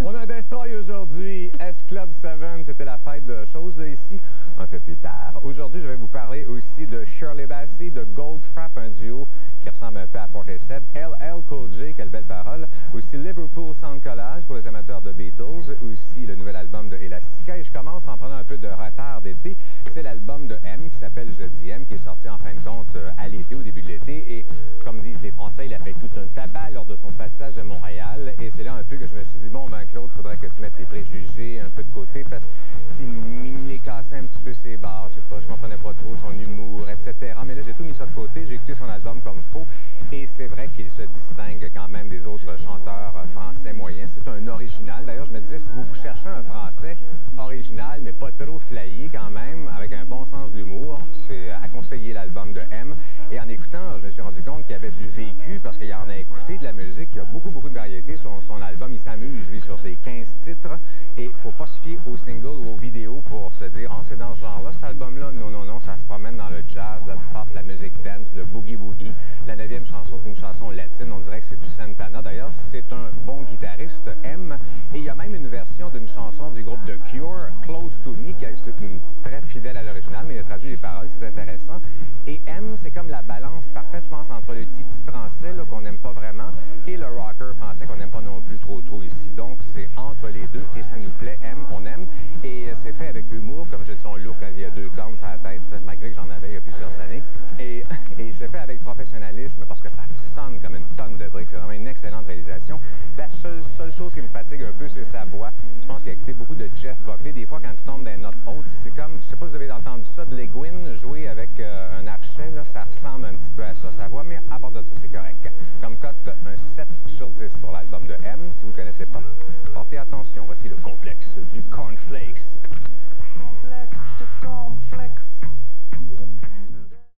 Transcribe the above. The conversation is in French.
On a un destroy aujourd'hui, S-Club 7, c'était la fête de choses là, ici, un peu plus tard. Aujourd'hui, je vais vous parler aussi de Shirley Bassey, de Goldfrapp, un duo qui ressemble un peu à Portishead, LL Cool J, quelle belle parole, aussi Liverpool Sound Collage pour les amateurs de Beatles, aussi le nouvel album de Elastica, et je commence en prenant un peu de retard d'été, c'est l'album de M qui s'appelle Je dis M, qui est sorti en fin de compte à l'été, au début de l'été, et comme disent les Français, il a fait tout un tabac lors de son passage à Montréal, et c'est là un peu que je me suis dit, bon ben Claude, il faudrait que tu mettes tes préjugés un peu de côté, parce qu'il me les cassait un petit peu ses barres, je sais pas, je comprenais pas trop son humour, etc. Mais là, j'ai tout mis ça de côté, j'ai écouté son album comme faux, et c'est vrai qu'il se distingue quand même des autres chanteurs français moyens. C'est un original. D'ailleurs, je me disais, si vous cherchez un français original, mais pas trop flyé quand même, avec un bon sens de l'humour, c'est à conseiller l'album de M. Et en écoutant, je me suis rendu compte qu'il y avait du vécu, parce qu'il en a écouté de la musique. Il y a beaucoup de variétés sur son album. Il s'amuse, lui, sur ses 15 titres. Et il ne faut pas se fier aux singles ou aux vidéos pour se dire, oh, c'est dans ce genre-là, cet album-là. Non, non, non, ça se promène dans le jazz, le pop, la musique dance, le boogie-woogie. La 9e chanson, c'est une chanson latine. On dirait que c'est du Santana. D'ailleurs, c'est un bon guitariste, M. Et il y a même une version d'une chanson du groupe The Cure, Close to Me, qui est très fidèle à l'original, mais il a traduit les paroles, c'est intéressant. Et M, c'est comme la balance parfaite, je pense, entre le titi français, qu'on n'aime pas vraiment, et le rocker français, qu'on n'aime pas non plus trop ici. Donc, c'est entre les deux, et ça nous plaît. M, on aime. Et c'est fait avec humour, comme je dis, son look, hein, il y a 2 cornes sur la tête, malgré que j'en avais il y a plusieurs années. Et c'est fait avec professionnalisme, parce que ça sonne comme une tonne de briques. C'est vraiment une excellente réalisation. La seule chose qui me fatigue un peu, c'est sa voix. Je pense qu'il a écouté beaucoup de Jeff Buckley. Des fois, quand tu tombes dans les notes hautes, c'est comme, je sais pas si vous avez entendu ça, de l'Egwin jouer avec un archet, là, ça ressemble un petit peu à ça, sa voix, mais à part de ça, c'est correct. Comme cote, un 7 sur 10 pour l'album de M. Si vous ne connaissez pas, portez attention. Voici le complexe du Cornflakes. Complexe de cornflakes.